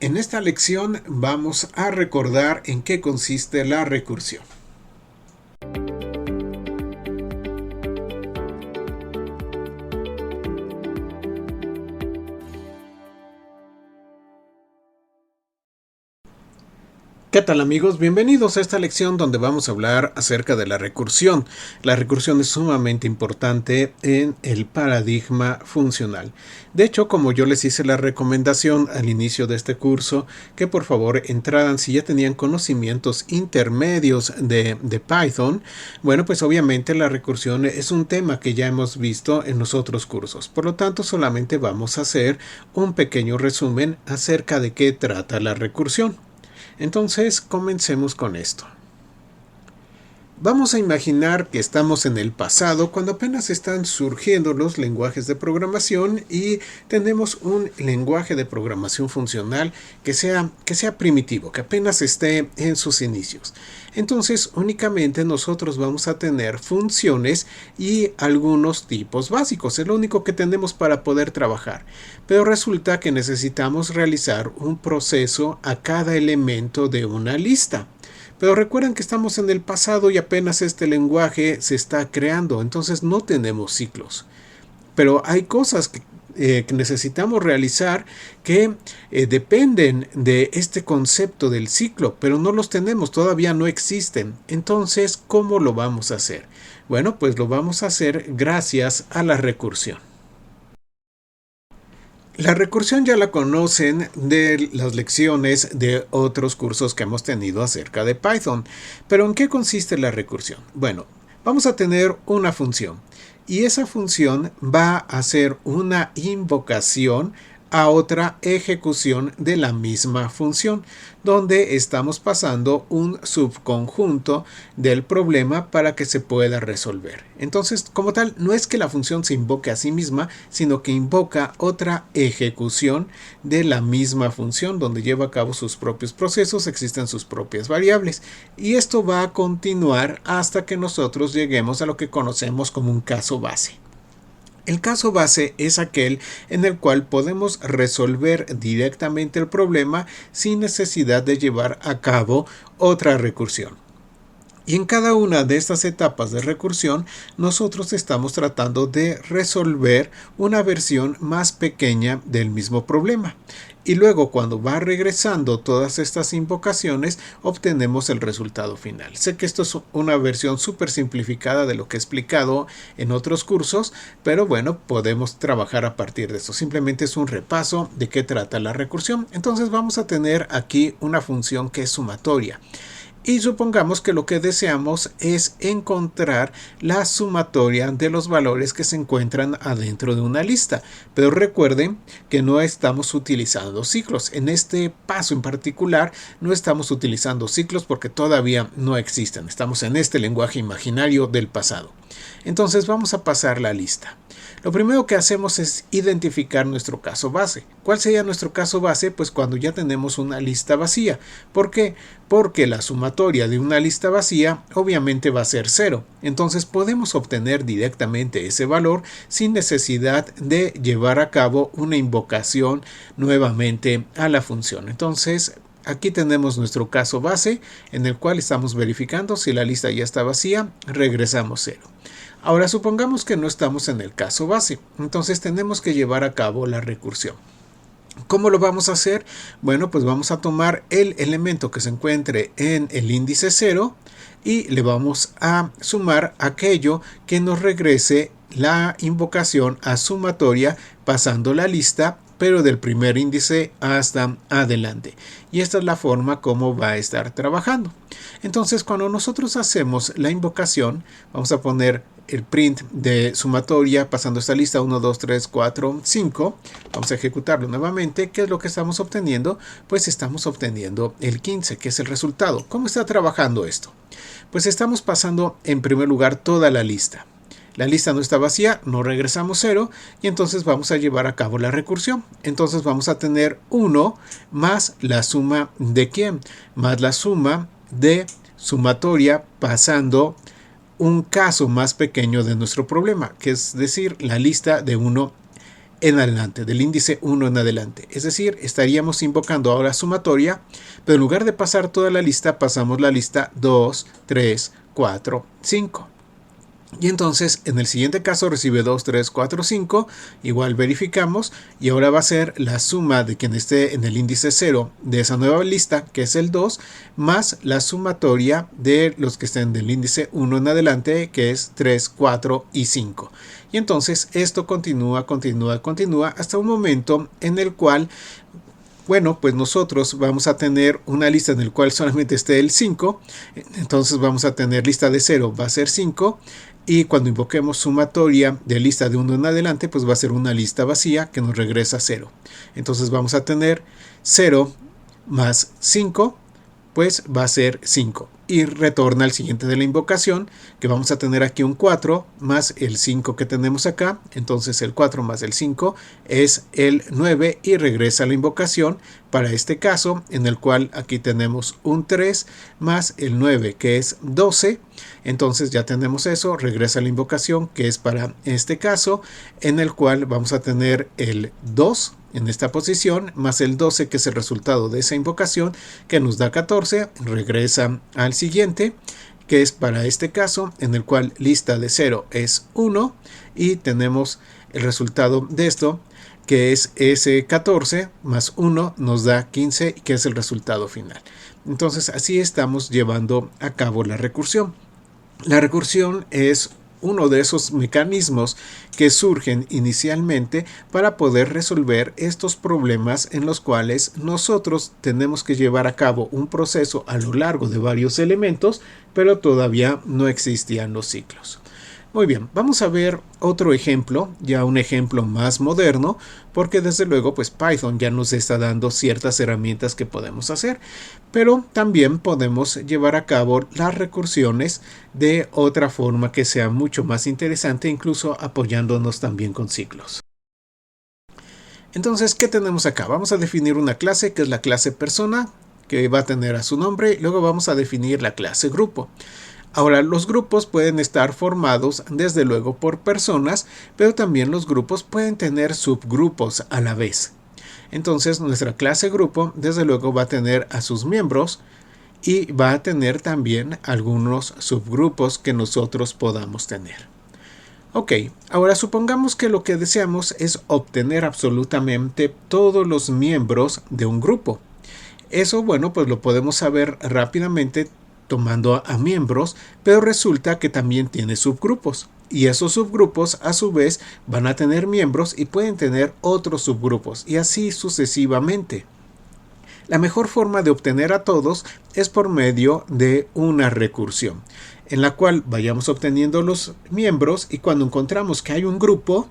En esta lección vamos a recordar en qué consiste la recursión. ¿Qué tal amigos? Bienvenidos a esta lección donde vamos a hablar acerca de la recursión. La recursión es sumamente importante en el paradigma funcional. De hecho, como yo les hice la recomendación al inicio de este curso, que por favor entraran si ya tenían conocimientos intermedios de Python, bueno, pues obviamente la recursión es un tema que ya hemos visto en los otros cursos. Por lo tanto, solamente vamos a hacer un pequeño resumen acerca de qué trata la recursión. Entonces, comencemos con esto. Vamos a imaginar que estamos en el pasado cuando apenas están surgiendo los lenguajes de programación y tenemos un lenguaje de programación funcional que sea primitivo, que apenas esté en sus inicios. Entonces únicamente nosotros vamos a tener funciones y algunos tipos básicos, es lo único que tenemos para poder trabajar. Pero resulta que necesitamos realizar un proceso a cada elemento de una lista. Pero recuerden que estamos en el pasado y apenas este lenguaje se está creando, entonces no tenemos ciclos. Pero hay cosas que necesitamos realizar que dependen de este concepto del ciclo, pero no los tenemos, todavía no existen. Entonces, ¿cómo lo vamos a hacer? Bueno, pues lo vamos a hacer gracias a la recursión. La recursión ya la conocen de las lecciones de otros cursos que hemos tenido acerca de Python. ¿Pero en qué consiste la recursión? Bueno, vamos a tener una función y esa función va a hacer una invocación a otra ejecución de la misma función, donde estamos pasando un subconjunto del problema para que se pueda resolver. Entonces, como tal, no es que la función se invoque a sí misma, sino que invoca otra ejecución de la misma función, donde lleva a cabo sus propios procesos, existen sus propias variables. Y esto va a continuar hasta que nosotros lleguemos a lo que conocemos como un caso base. El caso base es aquel en el cual podemos resolver directamente el problema sin necesidad de llevar a cabo otra recursión. Y en cada una de estas etapas de recursión, nosotros estamos tratando de resolver una versión más pequeña del mismo problema. Y luego, cuando va regresando todas estas invocaciones, obtenemos el resultado final. Sé que esto es una versión súper simplificada de lo que he explicado en otros cursos, pero bueno, podemos trabajar a partir de esto. Simplemente es un repaso de qué trata la recursión. Entonces vamos a tener aquí una función que es sumatoria. Y supongamos que lo que deseamos es encontrar la sumatoria de los valores que se encuentran adentro de una lista. Pero recuerden que no estamos utilizando ciclos. En este paso en particular no estamos utilizando ciclos porque todavía no existen. Estamos en este lenguaje imaginario del pasado. Entonces vamos a pasar la lista. Lo primero que hacemos es identificar nuestro caso base. ¿Cuál sería nuestro caso base? Pues cuando ya tenemos una lista vacía. ¿Por qué? Porque la sumatoria de una lista vacía obviamente va a ser 0. Entonces podemos obtener directamente ese valor sin necesidad de llevar a cabo una invocación nuevamente a la función. Entonces aquí tenemos nuestro caso base en el cual estamos verificando si la lista ya está vacía, regresamos 0. Ahora supongamos que no estamos en el caso base, entonces tenemos que llevar a cabo la recursión. ¿Cómo lo vamos a hacer? Bueno, pues vamos a tomar el elemento que se encuentre en el índice 0 y le vamos a sumar aquello que nos regrese la invocación a sumatoria pasando la lista, pero del primer índice hasta adelante. Y esta es la forma como va a estar trabajando. Entonces, cuando nosotros hacemos la invocación, vamos a poner el print de sumatoria pasando esta lista 1, 2, 3, 4, 5. Vamos a ejecutarlo nuevamente. ¿Qué es lo que estamos obteniendo? Pues estamos obteniendo el 15, que es el resultado. ¿Cómo está trabajando esto? Pues estamos pasando en primer lugar toda la lista. La lista no está vacía, no regresamos 0 y entonces vamos a llevar a cabo la recursión. Entonces vamos a tener 1 más la suma de ¿quién? Más la suma de sumatoria pasando un caso más pequeño de nuestro problema, que es decir, la lista de 1 en adelante, del índice 1 en adelante. Es decir, estaríamos invocando ahora sumatoria, pero en lugar de pasar toda la lista, pasamos la lista 2, 3, 4, 5. Y entonces en el siguiente caso recibe 2, 3, 4, 5, igual verificamos y ahora va a ser la suma de quien esté en el índice 0 de esa nueva lista, que es el 2, más la sumatoria de los que estén del índice 1 en adelante, que es 3, 4 y 5. Y entonces esto continúa hasta un momento en el cual, bueno, pues nosotros vamos a tener una lista en la cual solamente esté el 5, entonces vamos a tener lista de 0, va a ser 5, y cuando invoquemos sumatoria de lista de 1 en adelante, pues va a ser una lista vacía que nos regresa 0. Entonces vamos a tener 0 más 5, pues va a ser 5. Y retorna al siguiente de la invocación, que vamos a tener aquí un 4 más el 5 que tenemos acá. Entonces el 4 más el 5 es el 9 y regresa a la invocación para este caso, en el cual aquí tenemos un 3 más el 9 que es 12. Entonces ya tenemos eso, regresa a la invocación que es para este caso, en el cual vamos a tener el 2 en esta posición, más el 12 que es el resultado de esa invocación, que nos da 14, regresa al siguiente, que es para este caso, en el cual lista de 0 es 1, y tenemos el resultado de esto, que es ese 14 más 1 nos da 15, que es el resultado final. Entonces así estamos llevando a cabo la recursión. La recursión es uno de esos mecanismos que surgen inicialmente para poder resolver estos problemas en los cuales nosotros tenemos que llevar a cabo un proceso a lo largo de varios elementos, pero todavía no existían los ciclos. Muy bien, vamos a ver otro ejemplo, ya un ejemplo más moderno, porque desde luego pues Python ya nos está dando ciertas herramientas que podemos hacer, pero también podemos llevar a cabo las recursiones de otra forma que sea mucho más interesante, incluso apoyándonos también con ciclos. Entonces, ¿qué tenemos acá? Vamos a definir una clase que es la clase persona, que va a tener a su nombre, y luego vamos a definir la clase grupo. Ahora, los grupos pueden estar formados desde luego por personas, pero también los grupos pueden tener subgrupos a la vez. Entonces, nuestra clase grupo desde luego va a tener a sus miembros y va a tener también algunos subgrupos que nosotros podamos tener. Ok, ahora supongamos que lo que deseamos es obtener absolutamente todos los miembros de un grupo. Eso, bueno, pues lo podemos saber rápidamente tomando a miembros, pero resulta que también tiene subgrupos. Y esos subgrupos a su vez van a tener miembros y pueden tener otros subgrupos y así sucesivamente. La mejor forma de obtener a todos es por medio de una recursión, en la cual vayamos obteniendo los miembros y cuando encontramos que hay un grupo,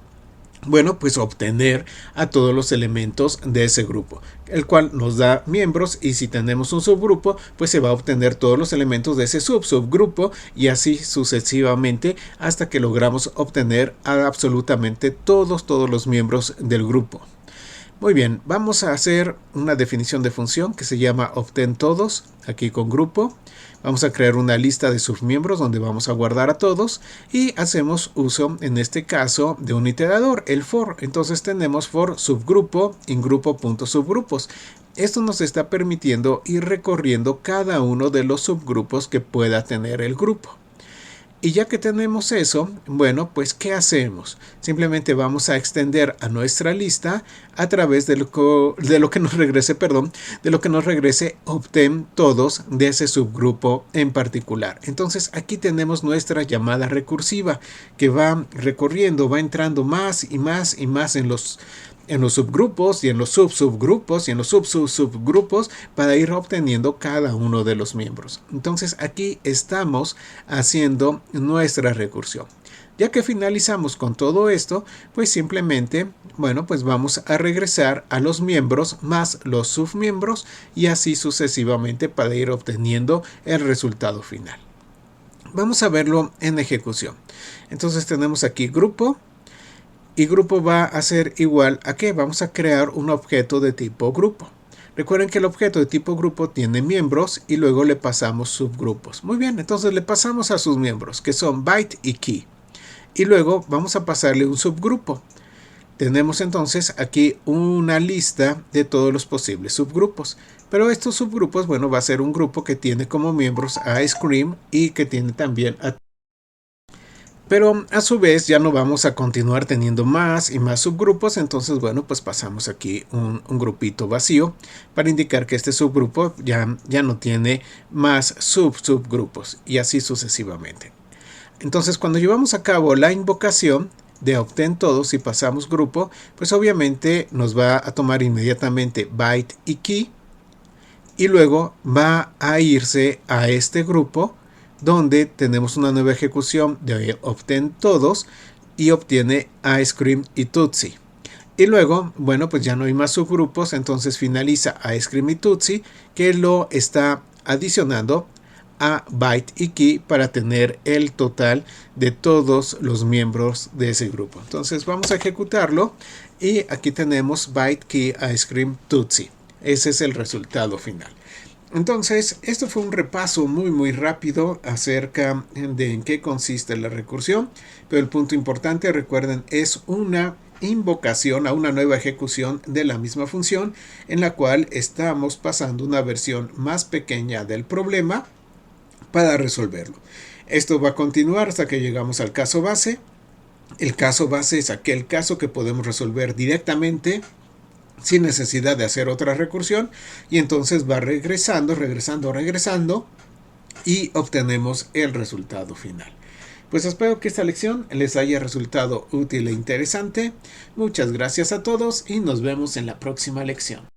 bueno, pues obtener a todos los elementos de ese grupo, el cual nos da miembros y si tenemos un subgrupo, pues se va a obtener todos los elementos de ese subgrupo y así sucesivamente hasta que logramos obtener a absolutamente todos los miembros del grupo. Muy bien, vamos a hacer una definición de función que se llama obtén todos, aquí con grupo. Vamos a crear una lista de submiembros donde vamos a guardar a todos y hacemos uso en este caso de un iterador, el for. Entonces tenemos for subgrupo ingrupo.subgrupos. Esto nos está permitiendo ir recorriendo cada uno de los subgrupos que pueda tener el grupo. Y ya que tenemos eso, bueno, pues ¿qué hacemos? Simplemente vamos a extender a nuestra lista a través de lo que nos regrese obtén todos de ese subgrupo en particular. Entonces aquí tenemos nuestra llamada recursiva que va recorriendo, va entrando más y más y más en los subgrupos y en los subgrupos y en los subgrupos para ir obteniendo cada uno de los miembros. Entonces aquí estamos haciendo nuestra recursión. Ya que finalizamos con todo esto, pues simplemente, bueno, pues vamos a regresar a los miembros más los submiembros y así sucesivamente para ir obteniendo el resultado final. Vamos a verlo en ejecución. Entonces tenemos aquí grupo. Y grupo va a ser igual a que vamos a crear un objeto de tipo grupo. Recuerden que el objeto de tipo grupo tiene miembros y luego le pasamos subgrupos. Muy bien, entonces le pasamos a sus miembros que son byte y key. Y luego vamos a pasarle un subgrupo. tenemos entonces aquí una lista de todos los posibles subgrupos. Pero estos subgrupos, bueno, va a ser un grupo que tiene como miembros a Scream y que tiene también a... Pero a su vez ya no vamos a continuar teniendo más y más subgrupos, entonces bueno, pues pasamos aquí un grupito vacío para indicar que este subgrupo ya no tiene más subgrupos y así sucesivamente. Entonces cuando llevamos a cabo la invocación de obtén todos y pasamos grupo, pues obviamente nos va a tomar inmediatamente byte y key y luego va a irse a este grupo donde tenemos una nueva ejecución de obtén todos y obtiene iScream y Tootsie. Y luego, bueno, pues ya no hay más subgrupos, entonces finaliza iScream y Tootsie, que lo está adicionando a byte y key para tener el total de todos los miembros de ese grupo. Entonces vamos a ejecutarlo y aquí tenemos byte, key, iScream, Tootsie. Ese es el resultado final. Entonces, esto fue un repaso muy rápido acerca de en qué consiste la recursión, pero el punto importante, recuerden, es una invocación a una nueva ejecución de la misma función en la cual estamos pasando una versión más pequeña del problema para resolverlo. Esto va a continuar hasta que llegamos al caso base. El caso base es aquel caso que podemos resolver directamente sin necesidad de hacer otra recursión y entonces va regresando y obtenemos el resultado final. Pues espero que esta lección les haya resultado útil e interesante. Muchas gracias a todos y nos vemos en la próxima lección.